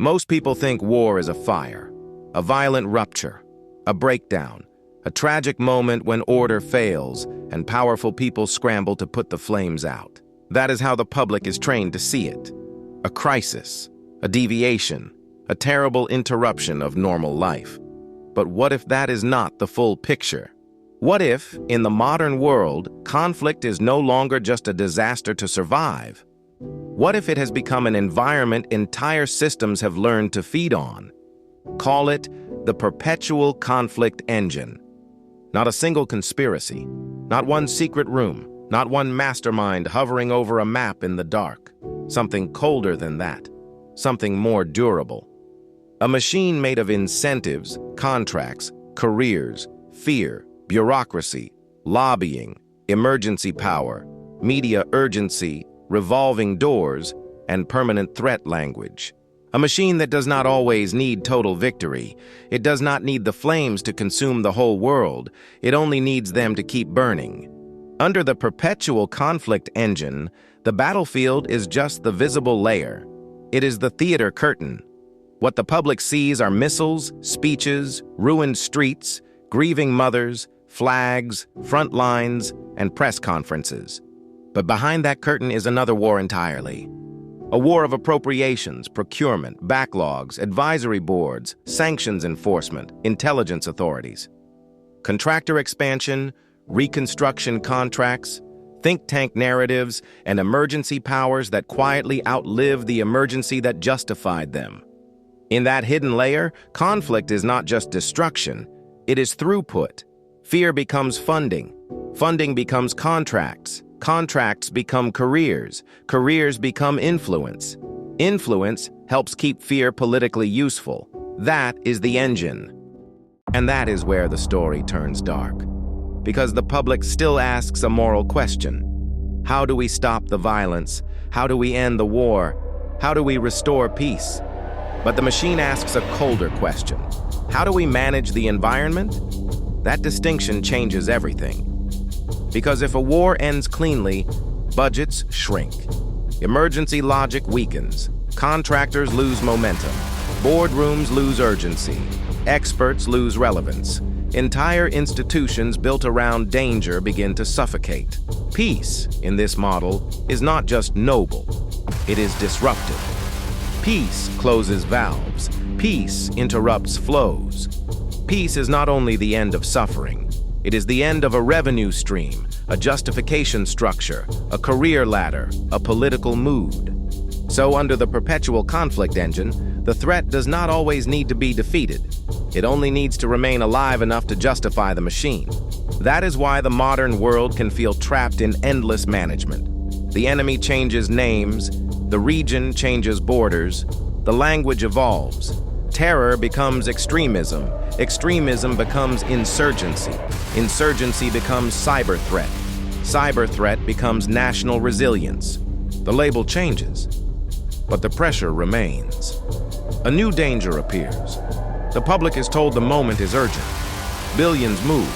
Most people think war is a fire, a violent rupture, a breakdown, a tragic moment when order fails and powerful people scramble to put the flames out. That is how the public is trained to see it. A crisis, a deviation, a terrible interruption of normal life. But what if that is not the full picture? What if, in the modern world, conflict is no longer just a disaster to survive? What if it has become an environment entire systems have learned to feed on? Call it the perpetual conflict engine. Not a single conspiracy, not one secret room, not one mastermind hovering over a map in the dark. Something colder than that, something more durable. A machine made of incentives, contracts, careers, fear, bureaucracy, lobbying, emergency power, media urgency, revolving doors, and permanent threat language. A machine that does not always need total victory. It does not need the flames to consume the whole world. It only needs them to keep burning. Under the perpetual conflict engine, the battlefield is just the visible layer. It is the theater curtain. What the public sees are missiles, speeches, ruined streets, grieving mothers, flags, front lines, and press conferences. But behind that curtain is another war entirely. A war of appropriations, procurement, backlogs, advisory boards, sanctions enforcement, intelligence authorities. Contractor expansion, reconstruction contracts, think tank narratives, and emergency powers that quietly outlive the emergency that justified them. In that hidden layer, conflict is not just destruction, it is throughput. Fear becomes funding. Funding becomes contracts. Contracts become careers. Careers become influence. Influence helps keep fear politically useful. That is the engine. And that is where the story turns dark. Because the public still asks a moral question. How do we stop the violence? How do we end the war? How do we restore peace? But the machine asks a colder question. How do we manage the environment? That distinction changes everything. Because if a war ends cleanly, budgets shrink. Emergency logic weakens. Contractors lose momentum. Boardrooms lose urgency. Experts lose relevance. Entire institutions built around danger begin to suffocate. Peace, in this model, is not just noble. It is disruptive. Peace closes valves. Peace interrupts flows. Peace is not only the end of suffering. It is the end of a revenue stream, a justification structure, a career ladder, a political mood. So under the perpetual conflict engine, the threat does not always need to be defeated. It only needs to remain alive enough to justify the machine. That is why the modern world can feel trapped in endless management. The enemy changes names, the region changes borders, the language evolves. Terror becomes extremism. Extremism becomes insurgency. Insurgency becomes cyber threat. Cyber threat becomes national resilience. The label changes, but the pressure remains. A new danger appears. The public is told the moment is urgent. Billions move.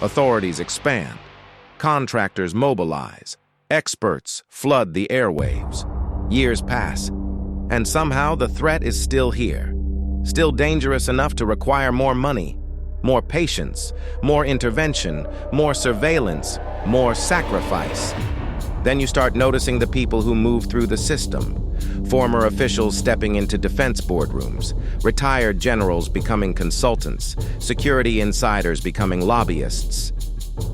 Authorities expand. Contractors mobilize. Experts flood the airwaves. Years pass, and somehow the threat is still here. Still dangerous enough to require more money, more patience, more intervention, more surveillance, more sacrifice. Then you start noticing the people who move through the system. Former officials stepping into defense boardrooms, retired generals becoming consultants, security insiders becoming lobbyists.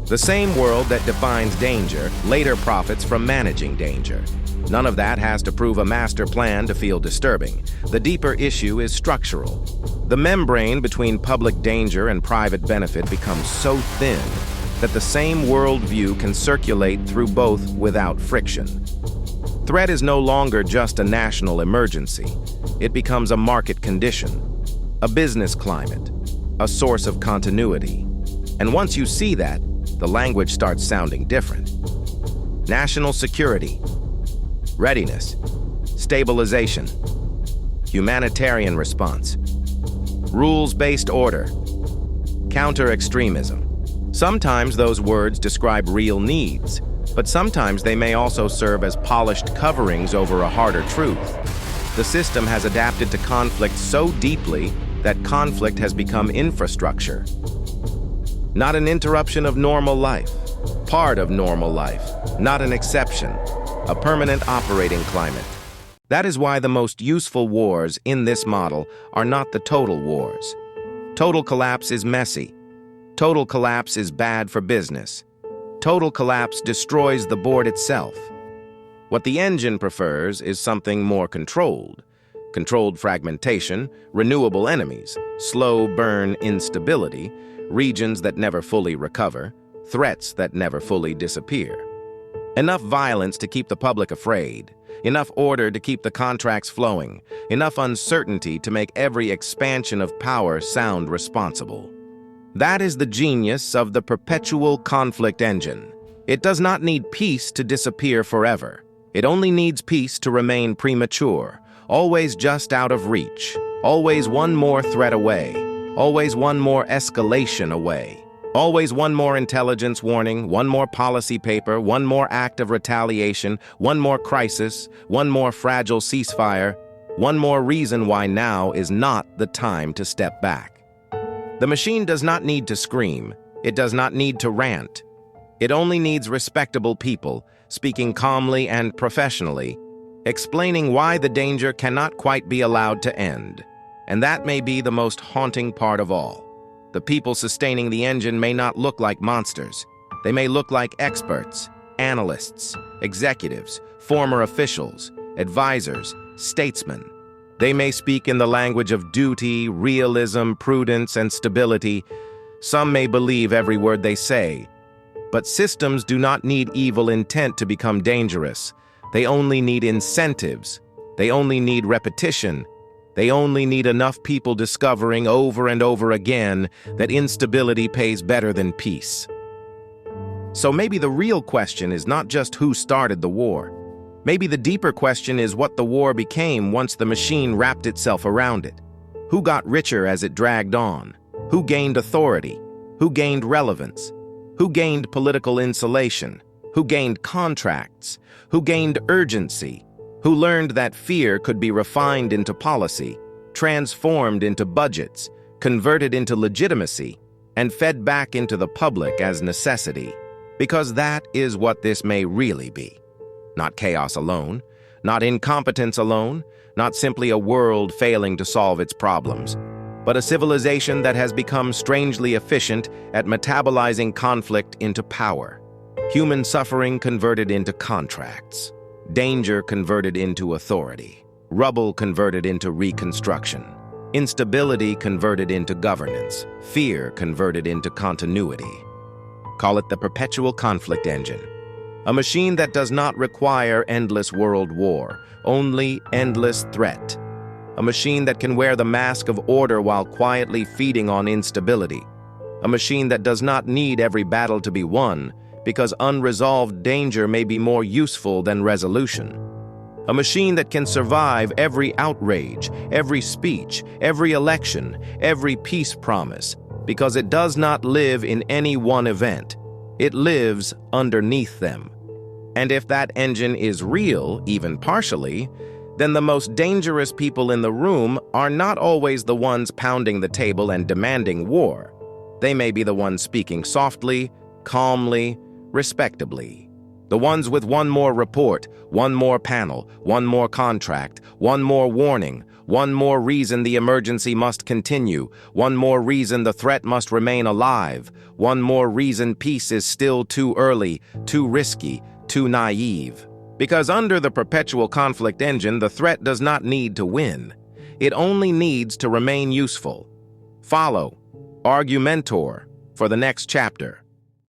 The same world that defines danger later profits from managing danger. None of that has to prove a master plan to feel disturbing. The deeper issue is structural. The membrane between public danger and private benefit becomes so thin that the same worldview can circulate through both without friction. Threat is no longer just a national emergency. It becomes a market condition, a business climate, a source of continuity. And once you see that, the language starts sounding different. National security, readiness, stabilization, humanitarian response, rules-based order, counter-extremism. Sometimes those words describe real needs, but sometimes they may also serve as polished coverings over a harder truth. The system has adapted to conflict so deeply that conflict has become infrastructure. Not an interruption of normal life, part of normal life, not an exception, a permanent operating climate. That is why the most useful wars in this model are not the total wars. Total collapse is messy. Total collapse is bad for business. Total collapse destroys the board itself. What the engine prefers is something more controlled. Controlled fragmentation, renewable enemies, slow burn instability, regions that never fully recover, threats that never fully disappear. Enough violence to keep the public afraid, enough order to keep the contracts flowing, enough uncertainty to make every expansion of power sound responsible. That is the genius of the perpetual conflict engine. It does not need peace to disappear forever. It only needs peace to remain premature, always just out of reach, always one more threat away, always one more escalation away, always one more intelligence warning, one more policy paper, one more act of retaliation, one more crisis, one more fragile ceasefire, one more reason why now is not the time to step back. The machine does not need to scream. It does not need to rant. It only needs respectable people, speaking calmly and professionally, explaining why the danger cannot quite be allowed to end. And that may be the most haunting part of all. The people sustaining the engine may not look like monsters. They may look like experts, analysts, executives, former officials, advisors, statesmen. They may speak in the language of duty, realism, prudence, and stability. Some may believe every word they say. But systems do not need evil intent to become dangerous. They only need incentives. They only need repetition. They only need enough people discovering over and over again that instability pays better than peace. So maybe the real question is not just who started the war. Maybe the deeper question is what the war became once the machine wrapped itself around it. Who got richer as it dragged on? Who gained authority? Who gained relevance? Who gained political insulation? Who gained contracts? Who gained urgency? Who learned that fear could be refined into policy, transformed into budgets, converted into legitimacy, and fed back into the public as necessity? Because that is what this may really be. Not chaos alone, not incompetence alone, not simply a world failing to solve its problems, but a civilization that has become strangely efficient at metabolizing conflict into power. Human suffering converted into contracts. Danger converted into authority. Rubble converted into reconstruction. Instability converted into governance. Fear converted into continuity. Call it the perpetual conflict engine. A machine that does not require endless world war, only endless threat. A machine that can wear the mask of order while quietly feeding on instability. A machine that does not need every battle to be won, because unresolved danger may be more useful than resolution. A machine that can survive every outrage, every speech, every election, every peace promise, because it does not live in any one event. It lives underneath them. And if that engine is real, even partially, then the most dangerous people in the room are not always the ones pounding the table and demanding war. They may be the ones speaking softly, calmly, respectably. The ones with one more report, one more panel, one more contract, one more warning, one more reason the emergency must continue, one more reason the threat must remain alive, one more reason peace is still too early, too risky, too naive. Because under the perpetual conflict engine, the threat does not need to win. It only needs to remain useful. Follow Argumentor for the next chapter.